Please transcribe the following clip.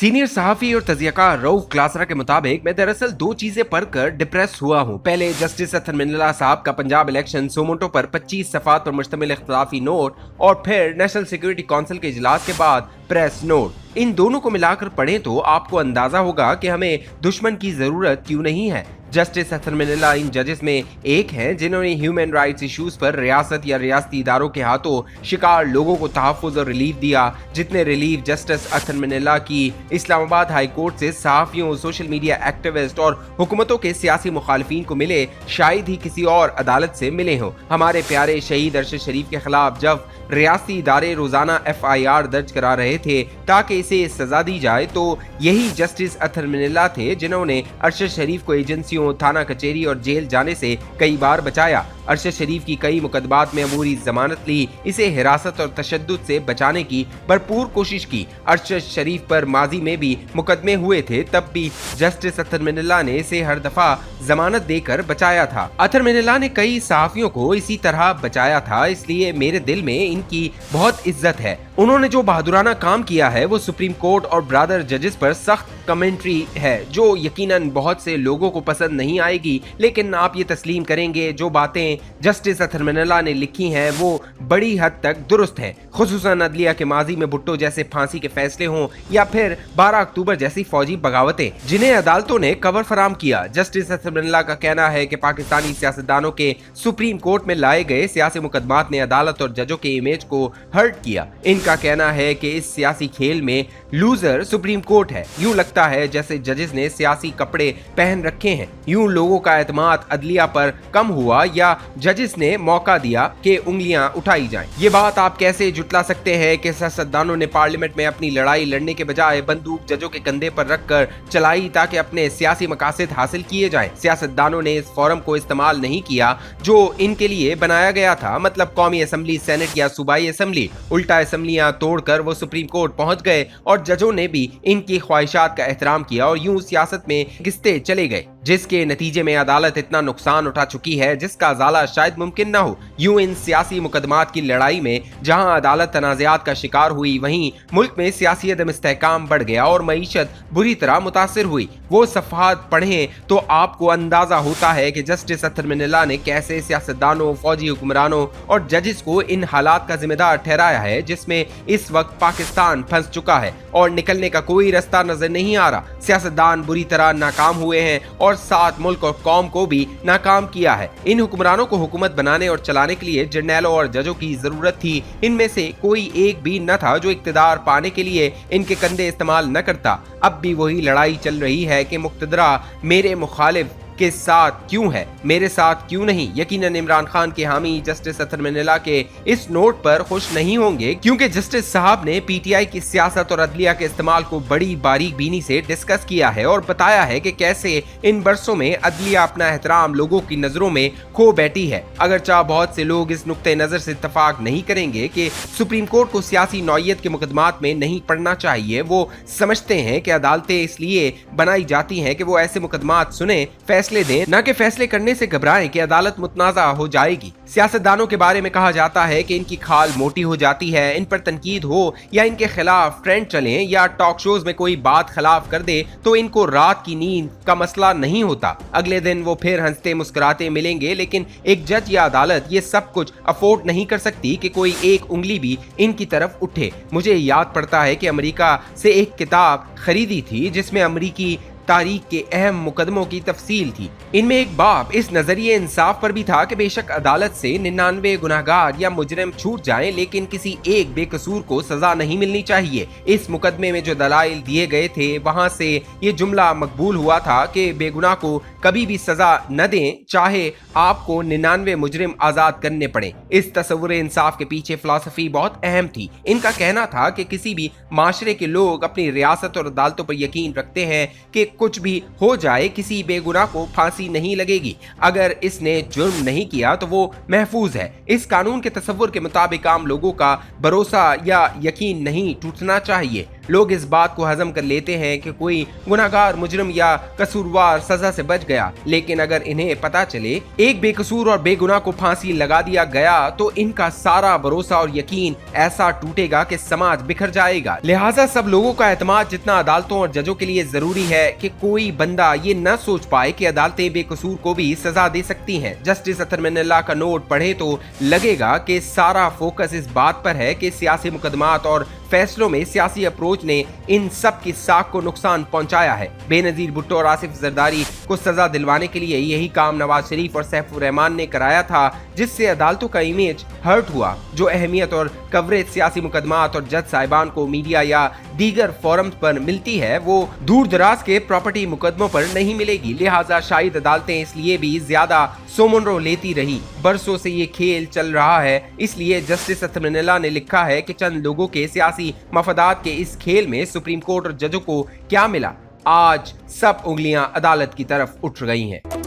Senior सहाफी और तजियाकार रऊफ क्लासरा के मुताबिक मैं दरअसल दो चीजें पढ़कर डिप्रेस हुआ हूँ। पहले जस्टिस अतर मिनल्ला साहब का पंजाब इलेक्शन सोमोटो पर 25 सफात पर मुश्तमिल इख्तिलाफी नोट और फिर नेशनल सिक्योरिटी काउंसिल के इजलास के बाद प्रेस नोट। इन दोनों को मिलाकर पढ़ें तो आपको अंदाजा होगा कि हमें दुश्मन की जरूरत क्यों नहीं है। जस्टिस अतर मिनल्ला इन जजेस में एक हैं जिन्होंने ह्यूमन राइट्स इश्यूज पर रियासत या रियासती इदारों के हाथों शिकार लोगों को तहफ़्फ़ुज़ और रिलीफ दिया, जितने रिलीफ जस्टिस अतर मिनल्ला की इस्लामाबाद हाई कोर्ट से सहाफ़ियों, सोशल मीडिया एक्टिविस्ट और हुकूमतों के सियासी मुखालिफिन को मिले शायद ही किसी और अदालत से मिले हों। हमारे प्यारे शहीद अरशद शरीफ के खिलाफ जब रियासती इदारे रोजाना FIR दर्ज करा रहे थे ताकि इसे सजा दी जाए, तो यही जस्टिस अतर मिनल्ला थे जिन्होंने अरशद शरीफ को एजेंसियों, थाना कचहरी और जेल जाने से कई बार बचाया। अरशद शरीफ की कई मुकदमात में अबूरी जमानत ली, इसे हिरासत और तशद्दुद से बचाने की भरपूर कोशिश की। अरशद शरीफ पर माजी में भी मुकदमे हुए थे, तब भी जस्टिस अतर मिनल्ला ने इसे हर दफा जमानत देकर बचाया था। अतर मिनल्ला ने कई सहाफियों को इसी तरह बचाया था, इसलिए मेरे दिल में इनकी बहुत इज्जत है। उन्होंने जो बहादुराना काम किया है वो सुप्रीम कोर्ट और ब्रादर जजेस पर सख्त कमेंट्री है, जो यकीनन बहुत से लोगों को पसंद नहीं आएगी, लेकिन आप ये तस्लीम करेंगे जो बातें जस्टिस अतर मिनल्ला ने लिखी हैं वो बड़ी हद तक दुरुस्त हैं। खुसूसन अदलिया के माजी में भुट्टो जैसे फांसी के फैसले हों या फिर 12 अक्टूबर जैसी फौजी बगावतें जिन्हें अदालतों ने कवर फराम किया। जस्टिस अतर मिनल्ला का कहना है कि पाकिस्तानी सियासतदानों के सुप्रीम कोर्ट में लाए गए सियासी मुकदमात ने अदालत और जजों के इमेज को हर्ट किया। इनका कहना है कि इस सियासी खेल में लूजर सुप्रीम कोर्ट है। यूं लगता है जैसे जजेस ने सियासी कपड़े पहन रखे हैं। यूं लोगों का एतमाद अदलिया पर कम हुआ या जजेस ने मौका दिया कि उंगलियां उठाई जाएं। ये बात आप कैसे जुटला सकते हैं कि सियासतदानों ने पार्लियामेंट में अपनी लड़ाई लड़ने के बजाय बंदूक जजों के कंधे पर रखकर चलाई ताकि अपने सियासी मकासद हासिल किए जाएं। सियासतदानों ने इस फोरम को इस्तेमाल नहीं किया जो इनके लिए बनाया गया था, मतलब कौमी असम्बली, सेनेट या सूबाई असम्बली। उल्टा असम्बलियां तोड़कर वो सुप्रीम कोर्ट पहुंच गए और जजों ने भी इनकी ख्वाहिशात का एहतराम किया और यूं सियासत में घिसते चले गए, जिसके नतीजे में अदालत इतना नुकसान उठा चुकी है जिसका अजाला शायद मुमकिन न हो। यूं इन सियासी मुकदमात की लड़ाई में जहां अदालत तनाज़ात का शिकार हुई, वहीं मुल्क में सियासी अदम इस्तेहकाम बढ़ गया और मईशत बुरी तरह मुतासिर हुई। वो सफ़हात पढ़ें तो आपको अंदाजा होता है कि जस्टिस अतर मिनल्ला ने कैसे सियासतदानों, फौजी हुक्मरानों और जजेस को इन हालात का जिम्मेदार ठहराया है जिसमें इस वक्त पाकिस्तान फंस चुका है और निकलने का कोई रास्ता नजर नहीं आ रहा। सियासतदान बुरी तरह नाकाम हुए हैं और साथ मुल्क और कौम को भी नाकाम किया है। इन हुक्मरानों को हुकूमत बनाने और चलाने के लिए जर्नैलों और जजों की जरूरत थी। इनमें से कोई एक भी न था जो इक्तदार पाने के लिए इनके कंधे इस्तेमाल न करता। अब भी वही लड़ाई चल रही है कि मुक्तदरा मेरे मुखालिफ के साथ क्यों है, मेरे साथ क्यों नहीं। यकीनन इमरान खान के हामी जस्टिस अतर मिनल्ला के इस नोट पर खुश नहीं होंगे, क्योंकि जस्टिस साहब ने PTI की सियासत और अदलिया के इस्तेमाल को बड़ी बारीक बीनी से डिस्कस किया है और बताया है कि कैसे इन बरसों में अदलिया अपना एहतराम लोगों की नजरों में खो बैठी है। अगरचा बहुत से लोग इस नुक्ते नजर से इत्तफाक नहीं करेंगे कि सुप्रीम कोर्ट को सियासी नौयत के मुकदमात में नहीं पढ़ना चाहिए। वो समझते हैं कि अदालतें इसलिए बनाई जाती हैं कि वो ऐसे मुकदमात सुने, फैसले दें, न कि फैसले करने से घबराएं कि अदालत मुतनाज़ा हो जाएगी। सियासतदानों के बारे में कहा जाता है कि इनकी खाल मोटी हो जाती है। इन पर तनकीद हो या इनके खिलाफ ट्रेंड चलें या टॉक शोज में कोई बात खिलाफ कर दे तो इनको रात की नींद का मसला नहीं होता। अगले दिन वो फिर हंसते मुस्कुराते मिलेंगे, लेकिन एक जज या अदालत ये सब कुछ अफोर्ड नहीं कर सकती कि कोई एक उंगली भी इनकी तरफ उठे। मुझे याद पड़ता है कि अमेरिका से एक किताब खरीदी थी जिसमें अमेरिकी तारीख के अहम मुकदमों की तफसील थी। इनमें एक बाब इस नजरिए इंसाफ पर भी था कि बेशक अदालत से 99 गुनाहगार या मुजरिम छूट जाएं, लेकिन किसी एक बेकसूर को सजा नहीं मिलनी चाहिए। इस मुकदमे में जो दलाइल दिए गए थे वहां से ये जुमला मकबूल हुआ था कि बेगुनाह को कभी भी सजा न दें, चाहे आपको 99 मुजरिम आजाद करने पड़े। इस तस्वुर इंसाफ के पीछे फिलॉसफी बहुत अहम थी। इनका कहना था कि किसी भी माशरे के लोग अपनी रियासत और अदालतों पर यकीन रखते हैं कि कुछ भी हो जाए किसी बेगुनाह को फांसी नहीं लगेगी। अगर इसने जुर्म नहीं किया तो वो महफूज है। इस कानून के तस्वुर के मुताबिक आम लोगों का भरोसा या यकीन नहीं टूटना चाहिए। लोग इस बात को हजम कर लेते हैं कि कोई गुनाहगार, मुजरिम या कसूरवार सजा से बच गया, लेकिन अगर इन्हें पता चले एक बेकसूर और बेगुनाह को फांसी लगा दिया गया तो इनका सारा भरोसा और यकीन ऐसा टूटेगा कि समाज बिखर जाएगा। लिहाजा सब लोगों का एतमाद जितना अदालतों और जजों के लिए जरूरी है कि कोई बंदा ये न सोच पाए कि अदालतें बेकसूर को भी सजा दे सकती हैं। जस्टिस अतहर मिनल्ला का नोट पढ़े तो लगेगा कि सारा फोकस इस बात पर है कि सियासी मुकदमात और फैसलों में सियासी अप्रोच ने इन सब की साख को नुकसान पहुंचाया है। बेनजीर भुट्टो और आसिफ जरदारी को सजा दिलवाने के लिए यही काम नवाज शरीफ और सैफुर रहमान ने कराया था, जिससे अदालतों का इमेज हर्ट हुआ। जो अहमियत और कवरेज सियासी मुकदमात और जज साहिबान को मीडिया या दीगर फोरम्स पर मिलती है वो दूर दराज के प्रॉपर्टी मुकदमों पर नहीं मिलेगी। लिहाजा शायद अदालतें इसलिए भी ज्यादा सोमनरो लेती रही। बरसों से ये खेल चल रहा है, इसलिए जस्टिस अतहर मिनल्ला ने लिखा है कि चंद लोगों के सियासी मफादात के इस खेल में सुप्रीम कोर्ट और जजों को क्या मिला। आज सब उंगलियां अदालत की तरफ उठ गई हैं।